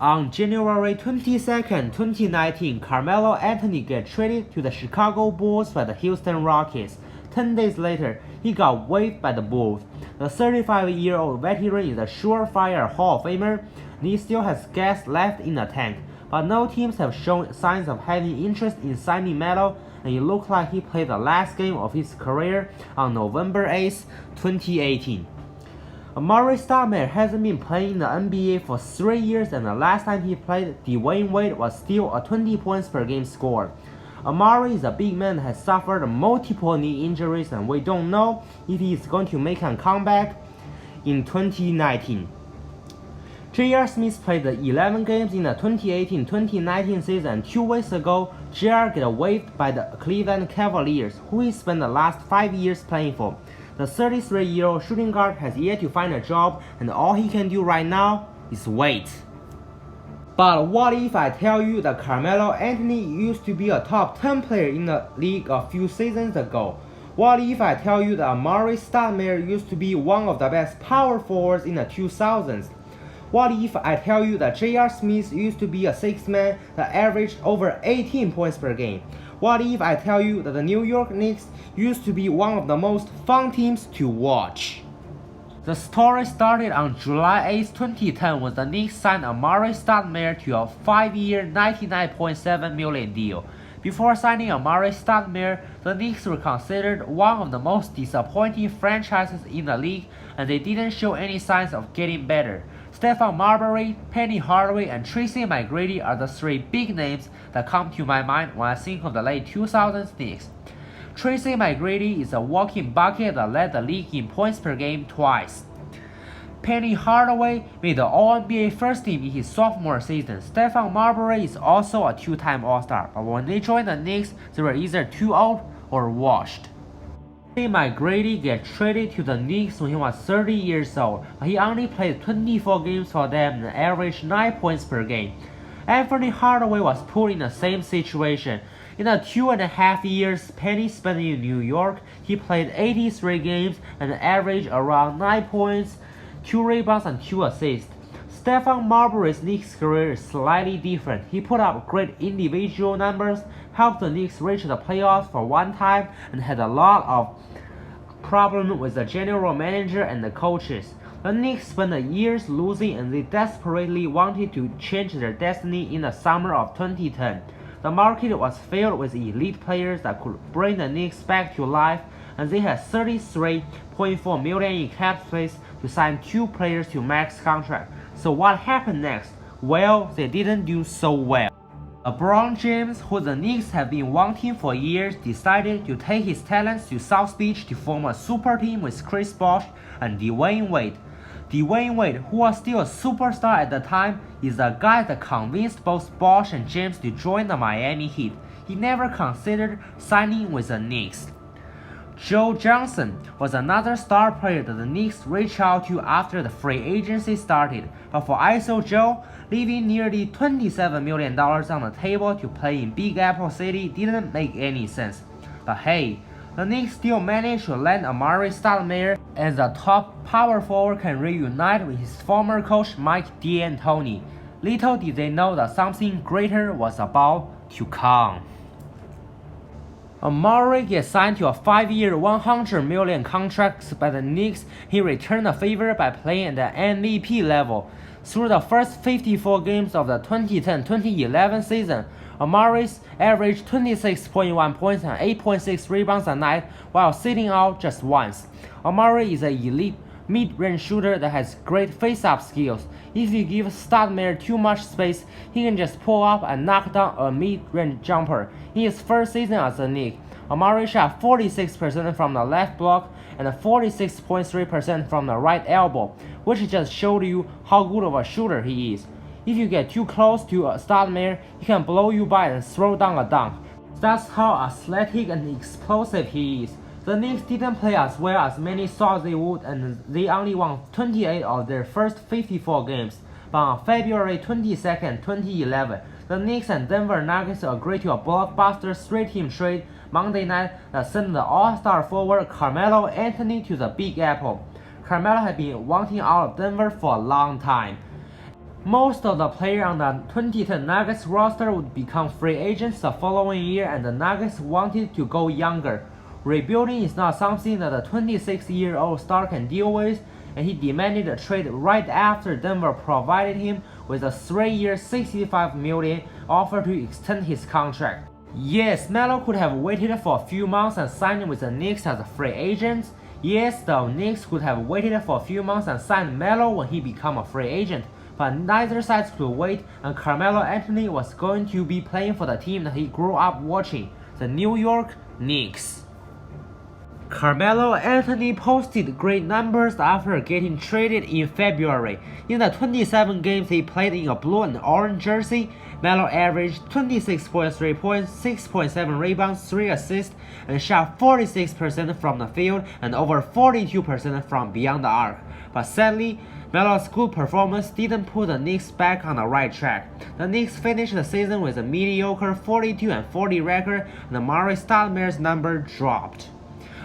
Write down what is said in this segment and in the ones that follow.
On January 22, 2019, Carmelo Anthony got traded to the Chicago Bulls by the Houston Rockets. 10 days later, he got waived by the Bulls. The 35-year-old veteran is a surefire Hall of Famer, and he still has gas left in the tank. But no teams have shown signs of having interest in signing Melo, and it looks like he played the last game of his career on November 8, 2018. Amar'e Stoudemire hasn't been playing in the NBA for 3 years, and the last time he played, Dwayne Wade was still a 20 points per game scorer. Amar'e is a big man that has suffered multiple knee injuries, and we don't know if he is going to make a comeback in 2019. J.R. Smith played the 11 games in the 2018-2019 season, and 2 weeks ago, J.R. got waived by the Cleveland Cavaliers, who he spent the last 5 years playing for. The 33-year-old shooting guard has yet to find a job, and all he can do right now is wait. But what if I tell you that Carmelo Anthony used to be a top 10 player in the league a few seasons ago? What if I tell you that Amar'e Stoudemire used to be one of the best power forwards in the 2000s? What if I tell you that J.R. Smith used to be a sixth man that averaged over 18 points per game? What if I tell you that the New York Knicks used to be one of the most fun teams to watch? The story started on July 8, 2010 when the Knicks signed Amar'e Stoudemire to a 5-year $99.7 million deal. Before signing Amar'e Stoudemire, the Knicks were considered one of the most disappointing franchises in the league, and they didn't show any signs of getting better. Stephon Marbury, Penny Hardaway, and Tracy McGrady are the 3 big names that come to my mind when I think of the late 2000s Knicks. Tracy McGrady is a walking bucket that led the league in points per game twice. Penny Hardaway made the All-NBA first team in his sophomore season. Stephon Marbury is also a 2-time All-Star, but when they joined the Knicks, they were either too old or washed. McGrady got traded to the Knicks when he was 30 years old, but he only played 24 games for them and averaged 9 points per game. Anthony Hardaway was put in the same situation. In the 2.5 years Penny spent in New York, he played 83 games and averaged around 9 points, 2 rebounds, and 2 assists. Stephon Marbury's Knicks career is slightly different. He put up great individual numbers, helped the Knicks reach the playoffs for one time, and had a lot of problems with the general manager and the coaches. The Knicks spent years losing, and they desperately wanted to change their destiny in the summer of 2010. The market was filled with elite players that could bring the Knicks back to life, and they had $33.4 million in cap space to sign 2 players to max contract. So what happened next? Well, they didn't do so well. LeBron James, who the Knicks have been wanting for years, decided to take his talents to South Beach to form a super team with Chris Bosh and Dwayne Wade. Dwayne Wade, who was still a superstar at the time, is the guy that convinced both Bosh and James to join the Miami Heat. He never considered signing with the Knicks. Joe Johnson was another star player that the Knicks reached out to after the free agency started, but for ISO Joe, leaving nearly $27 million on the table to play in Big Apple City didn't make any sense. But hey, the Knicks still managed to land Amar'e Stoudemire, and the top power forward can reunite with his former coach Mike D'Antoni. Little did they know that something greater was about to come. Amar'e gets signed to a 5-year $100 million contract by the Knicks. He returned the favor by playing at the MVP level. Through the first 54 games of the 2010-2011 season, Amar'e averaged 26.1 points and 8.6 rebounds a night while sitting out just once. Amar'e is an elite mid-range shooter that has great face-up skills. If you give Stoudemire too much space, he can just pull up and knock down a mid-range jumper. In his first season as a Knick, Amar'e shot 46% from the left block and 46.3% from the right elbow, which just showed you how good of a shooter he is. If you get too close to Stoudemire, he can blow you by and throw down a dunk. That's how athletic and explosive he is. The Knicks didn't play as well as many thought they would, and they only won 28 of their first 54 games. But on February 22, 2011, the Knicks and Denver Nuggets agreed to a blockbuster 3-team trade Monday night that sent the All-Star forward Carmelo Anthony to the Big Apple. Carmelo had been wanting out of Denver for a long time. Most of the players on the 2010 Nuggets roster would become free agents the following year, and the Nuggets wanted to go younger. Rebuilding is not something that a 26-year-old star can deal with, and he demanded a trade right after Denver provided him with a 3-year $65 million offer to extend his contract. Yes, Melo could have waited for a few months and signed with the Knicks as a free agent. Yes, the Knicks could have waited for a few months and signed Melo when he became a free agent. But neither side could wait, and Carmelo Anthony was going to be playing for the team that he grew up watching, the New York Knicks. Carmelo Anthony posted great numbers after getting traded in February. In the 27 games he played in a blue and orange jersey, Melo averaged 26.3 points, 6.7 rebounds, 3 assists, and shot 46% from the field and over 42% from beyond the arc. But sadly, Melo's good performance didn't put the Knicks back on the right track. The Knicks finished the season with a mediocre 42-40 record, and Amar'e Stoudemire's number dropped.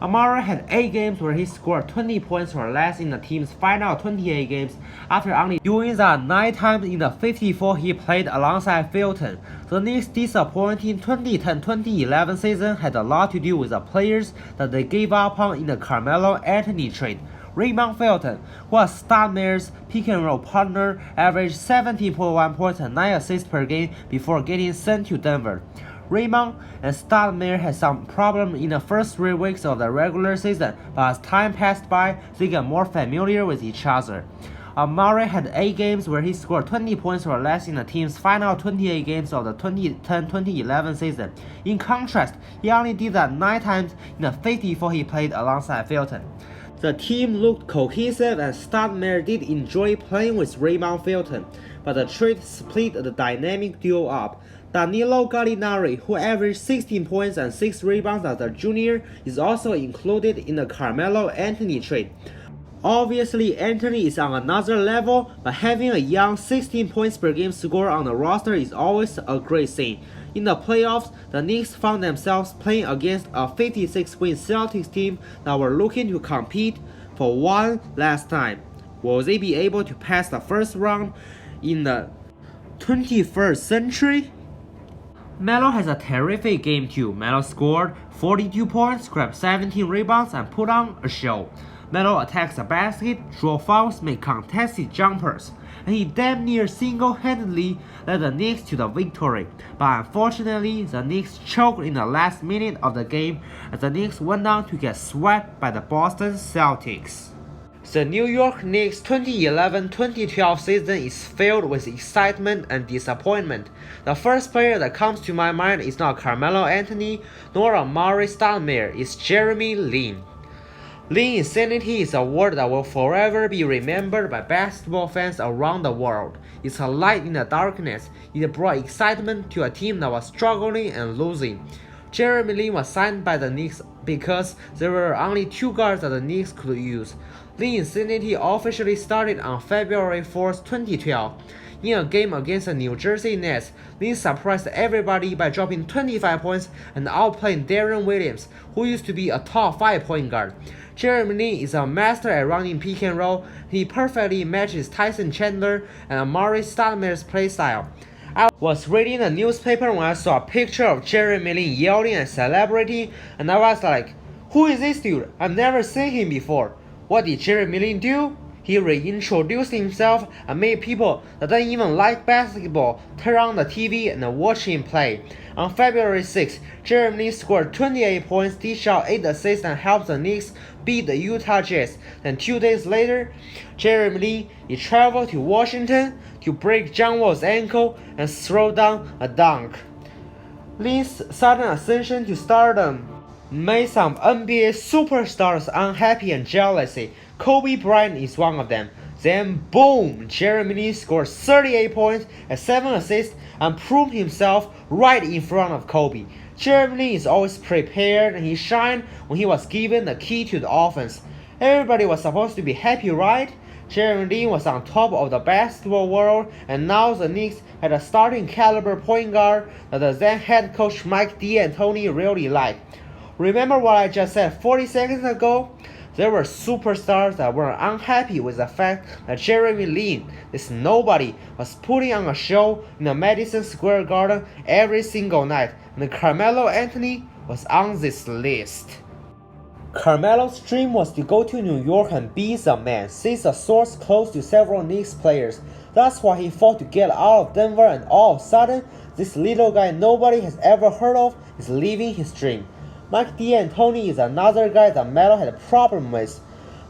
Amar'e had 8 games where he scored 20 points or less in the team's final 28 games, after only doing that 9 times in the 54 he played alongside Felton. The Knicks' disappointing 2010-2011 season had a lot to do with the players that they gave up on in the Carmelo Anthony trade. Raymond Felton, who was Stoudemire's pick-and-roll partner, averaged 17.1 points and 9 assists per game before getting sent to Denver. Raymond and Stoudemire had some problems in the first 3 weeks of the regular season, but as time passed by, they got more familiar with each other. Amar'e had 8 games where he scored 20 points or less in the team's final 28 games of the 2010-2011 season. In contrast, he only did that 9 times in the 54 he played alongside Felton. The team looked cohesive, and Stoudemire did enjoy playing with Raymond Felton, but the trade split the dynamic duo up. Danilo Gallinari, who averaged 16 points and 6 rebounds as a junior, is also included in the Carmelo Anthony trade. Obviously, Anthony is on another level, but having a young 16 points per game scorer on the roster is always a great thing. In the playoffs, the Knicks found themselves playing against a 56-win Celtics team that were looking to compete for one last time. Will they be able to pass the first round in the 21st century? Melo has a terrific game too. Melo scored 42 points, grabbed 17 rebounds, and put on a show. Melo attacks the basket, draw fouls, make contested jumpers, and he damn near single-handedly led the Knicks to the victory. But unfortunately, the Knicks choked in the last minute of the game, as the Knicks went on to get swept by the Boston Celtics. The New York Knicks 2011-2012 season is filled with excitement and disappointment. The first player that comes to my mind is not Carmelo Anthony nor Amar'e Stoudemire, it's Jeremy Lin. Lin insanity is a word that will forever be remembered by basketball fans around the world. It's a light in the darkness. It brought excitement to a team that was struggling and losing. Jeremy Lin was signed by the Knicks because there were only 2 guards that the Knicks could use. Lin's insanity officially started on February 4, 2012. In a game against the New Jersey Nets, Lin surprised everybody by dropping 25 points and outplaying Deron Williams, who used to be a top 5 point guard. Jeremy Lin is a master at running pick and roll. He perfectly matches Tyson Chandler and Amar'e Stoudemire's play style. I was reading the newspaper when I saw a picture of Jeremy Lin yelling and celebrating, and I was like, who is this dude? I've never seen him before. What did Jeremy Lin do? He reintroduced himself and made people that don't even like basketball turn on the TV and watch him play. On February 6, Jeremy Lin scored 28 points, dished out 8 assists, and helped the Knicks beat the Utah Jazz. Then 2 days later, Jeremy Lin traveled to Washington to break John Wall's ankle and throw down a dunk. Lin's sudden ascension to stardom made some NBA superstars unhappy and jealous. Kobe Bryant is one of them. Then boom, Jeremy Lin scored 38 points and 7 assists and proved himself right in front of Kobe. Jeremy Lin is always prepared, and he shined when he was given the key to the offense. Everybody was supposed to be happy, right? Jeremy Lin was on top of the basketball world, and now the Knicks had a starting caliber point guard that the then head coach Mike D'Antoni really liked. Remember what I just said 40 seconds ago? There were superstars that were unhappy with the fact that Jeremy Lin, this nobody, was putting on a show in the Madison Square Garden every single night, and Carmelo Anthony was on this list. Carmelo's dream was to go to New York and be the man, says a source close to several Knicks players. That's why he fought to get out of Denver, and all of a sudden, this little guy nobody has ever heard of is living his dream. Mike D'Antoni is another guy that Melo had a problem with.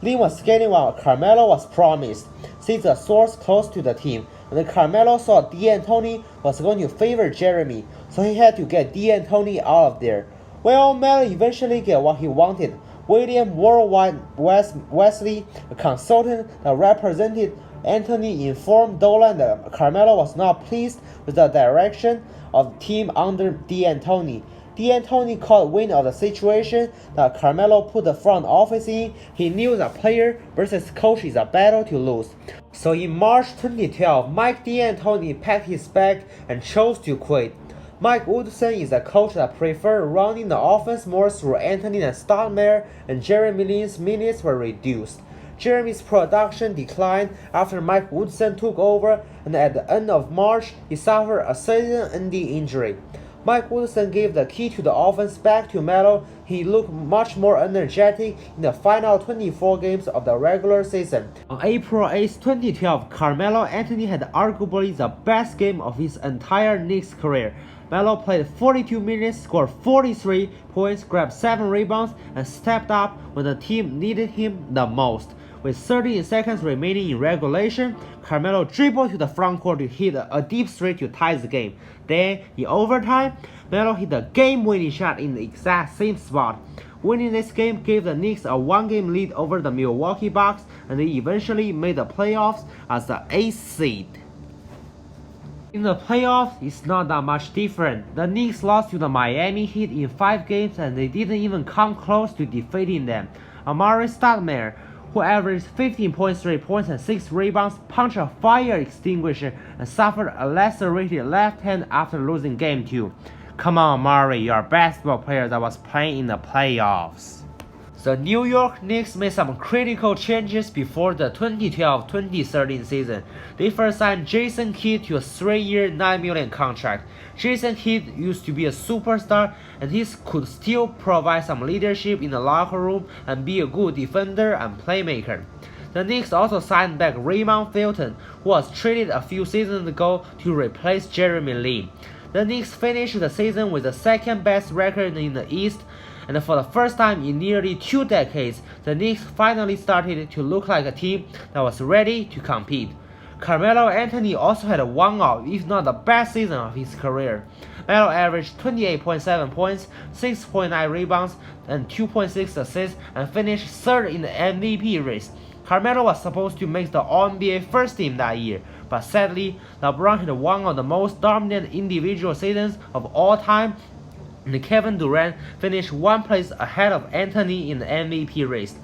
Lin was skating while Carmelo was promised, says a source close to the team, and Carmelo saw D'Antoni was going to favor Jeremy, so he had to get D'Antoni out of there. Well, Melo eventually got what he wanted. William Worldwide Wesley, a consultant that represented Anthony, informed Dolan that Carmelo was not pleased with the direction of the team under D'Antoni. D'Antoni caught wind of the situation that Carmelo put the front office in. He knew that player versus coach is a battle to lose. So in March 2012, Mike D'Antoni packed his bag and chose to quit. Mike Woodson is a coach that preferred running the offense more through Anthony and Stoudemire, and Jeremy Lin's minutes were reduced. Jeremy's production declined after Mike Woodson took over, and at the end of March, he suffered a season-ending injury. Mike Woodson gave the key to the offense back to Melo. He looked much more energetic in the final 24 games of the regular season. On April 8, 2012, Carmelo Anthony had arguably the best game of his entire Knicks career. Melo played 42 minutes, scored 43 points, grabbed 7 rebounds, and stepped up when the team needed him the most. With 30 seconds remaining in regulation, Carmelo dribbled to the front court to hit a deep three to tie the game. Then, in overtime, Melo hit the game-winning shot in the exact same spot. Winning this game gave the Knicks a one-game lead over the Milwaukee Bucks, and they eventually made the playoffs as the 8th seed. In the playoffs, it's not that much different. The Knicks lost to the Miami Heat in 5 games, and they didn't even come close to defeating them. Amar'e Stoudemire, who averaged 15.3 points and 6 rebounds, punched a fire extinguisher and suffered a lacerated left hand after losing Game 2. Come on, Amar'e, you're a basketball player that was playing in the playoffs. The New York Knicks made some critical changes before the 2012-2013 season. They first signed Jason Kidd to a 3-year, $9 million contract. Jason Kidd used to be a superstar, and he could still provide some leadership in the locker room and be a good defender and playmaker. The Knicks also signed back Raymond Felton, who was traded a few seasons ago to replace Jeremy Lin. The Knicks finished the season with the second best record in the East, and for the first time in nearly 2 decades, the Knicks finally started to look like a team that was ready to compete. Carmelo Anthony also had one of, if not the best season of his career. Melo averaged 28.7 points, 6.9 rebounds, and 2.6 assists, and finished 3rd in the MVP race. Carmelo was supposed to make the All-NBA first team that year, but sadly, LeBron had one of the most dominant individual seasons of all time, and Kevin Durant finished 1 place ahead of Anthony in the MVP race.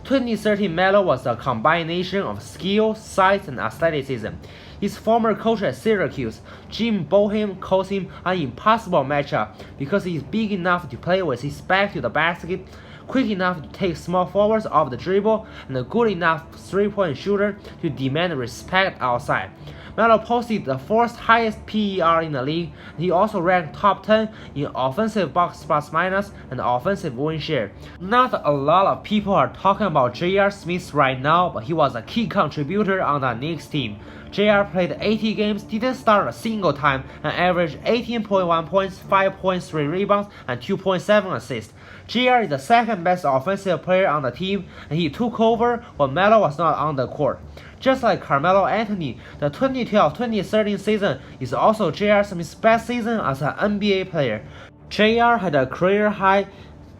2013 Melo was a combination of skill, size, and athleticism. His former coach at Syracuse, Jim Boeheim, calls him an impossible matchup because he is big enough to play with his back to the basket, quick enough to take small forwards off the dribble, and a good enough three-point shooter to demand respect outside. Melo posted the 4th highest PER in the league, and he also ranked top 10 in offensive box plus minus and offensive win share. Not a lot of people are talking about J.R. Smith right now, but he was a key contributor on the Knicks team. J.R. played 80 games, didn't start a single time, and averaged 18.1 points, 5.3 rebounds, and 2.7 assists. J.R. is the 2nd best offensive player on the team, and he took over when Melo was not on the court. Just like Carmelo Anthony, the 2012-2013 season is also J.R. Smith's best season as an NBA player. J.R. had a career-high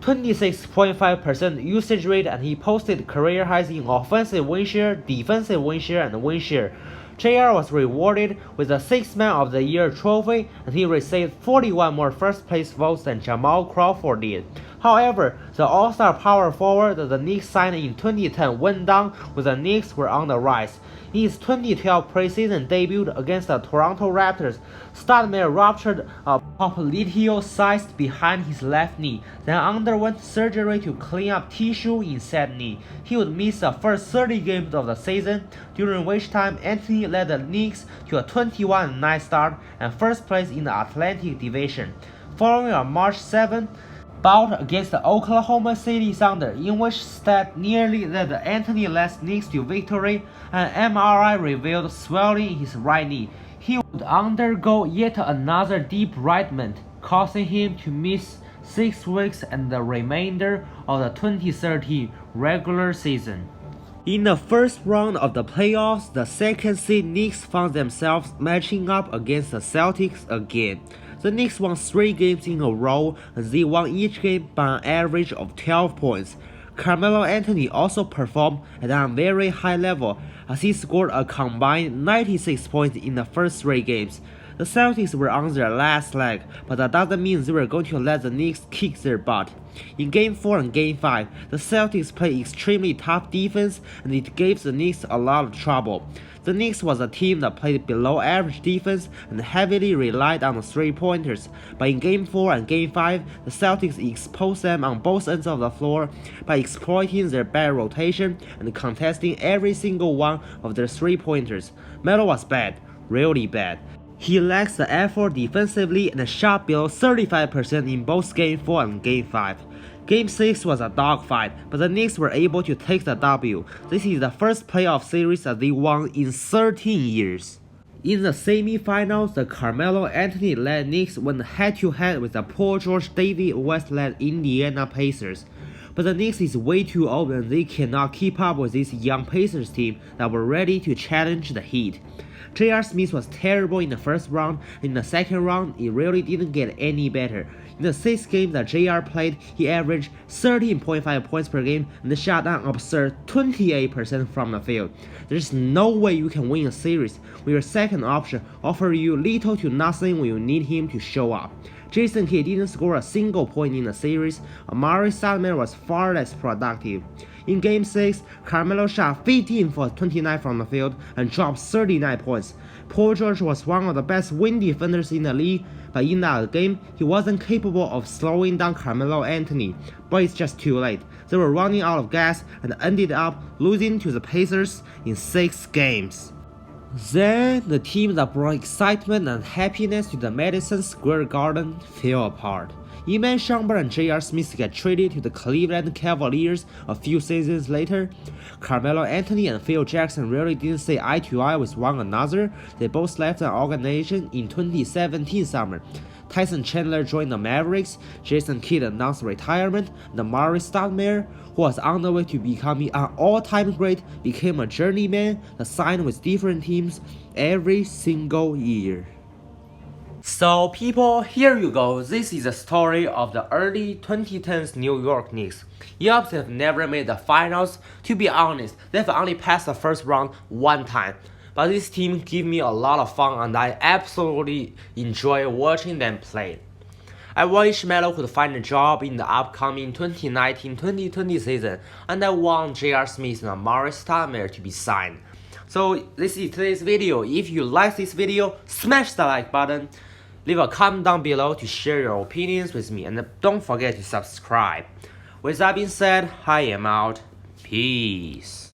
26.5% usage rate, and he posted career highs in offensive win share, defensive win share, and win share. J.R. was rewarded with the 6th Man of the Year trophy, and he received 41 more first-place votes than Jamal Crawford did. However, the all-star power forward that the Knicks signed in 2010 went down when the Knicks were on the rise. In his 2012 preseason debut against the Toronto Raptors, Stoudemire ruptured a popliteal cyst behind his left knee, then underwent surgery to clean up tissue in said knee. He would miss the first 30 games of the season, during which time Anthony led the Knicks to a 21-9 start and first place in the Atlantic Division. Following a March 7 bout against the Oklahoma City Thunder, in which Stat nearly led the Anthony-led Knicks to victory, an MRI revealed swelling in his right knee. He would undergo yet another debridement, causing him to miss 6 weeks and the remainder of the 2013 regular season. In the first round of the playoffs, the second seed Knicks found themselves matching up against the Celtics again. The Knicks won 3 games in a row, and they won each game by an average of 12 points. Carmelo Anthony also performed at a very high level, as he scored a combined 96 points in the first 3 games. The Celtics were on their last leg, but that doesn't mean they were going to let the Knicks kick their butt. In Game 4 and Game 5, the Celtics played extremely tough defense, and it gave the Knicks a lot of trouble. The Knicks was a team that played below average defense and heavily relied on the 3-pointers, but in Game 4 and Game 5, the Celtics exposed them on both ends of the floor by exploiting their bad rotation and contesting every single one of their 3-pointers. Melo was bad, really bad. He lacks the effort defensively and shot below 35% in both Game 4 and Game 5. Game 6 was a dogfight, but the Knicks were able to take the W. This is the first playoff series that they won in 13 years. In the semi-finals, the Carmelo Anthony-led Knicks went head-to-head with the Paul George David West-led Indiana Pacers. But the Knicks is way too old and they cannot keep up with this young Pacers team that were ready to challenge the Heat. J.R. Smith was terrible in the first round, and in the second round, it really didn't get any better. In the 6 games that J.R. played, he averaged 13.5 points per game and shot an absurd 28% from the field. There's no way you can win a series when your second option offers you little to nothing when you need him to show up. Jason Kidd didn't score a single point in the series. Amar'e Stoudemire was far less productive. In Game 6, Carmelo shot 15 for 29 from the field and dropped 39 points. Paul George was one of the best wing defenders in the league, but in that game, he wasn't capable of slowing down Carmelo Anthony. But it's just too late. They were running out of gas and ended up losing to the Pacers in 6 games. Then, the team that brought excitement and happiness to the Madison Square Garden fell apart. Iman Shumpert and J.R. Smith get traded to the Cleveland Cavaliers a few seasons later. Carmelo Anthony and Phil Jackson really didn't see eye to eye with one another. They both left the organization in 2017 summer. Tyson Chandler joined the Mavericks, Jason Kidd announced retirement, and Amar'e Stoudemire, who was on the way to becoming an all-time great, became a journeyman that signed with different teams every single year. So people, here you go. This is the story of the early 2010s New York Knicks. Yup, they've never made the finals. To be honest, they've only passed the first round 1 time. But this team gave me a lot of fun and I absolutely enjoy watching them play. I wish Melo could find a job in the upcoming 2019-2020 season, and I want J.R. Smith and Amar'e Stoudemire to be signed. So this is today's video. If you like this video, smash the like button. Leave a comment down below to share your opinions with me, and don't forget to subscribe. With that being said, I am out. Peace.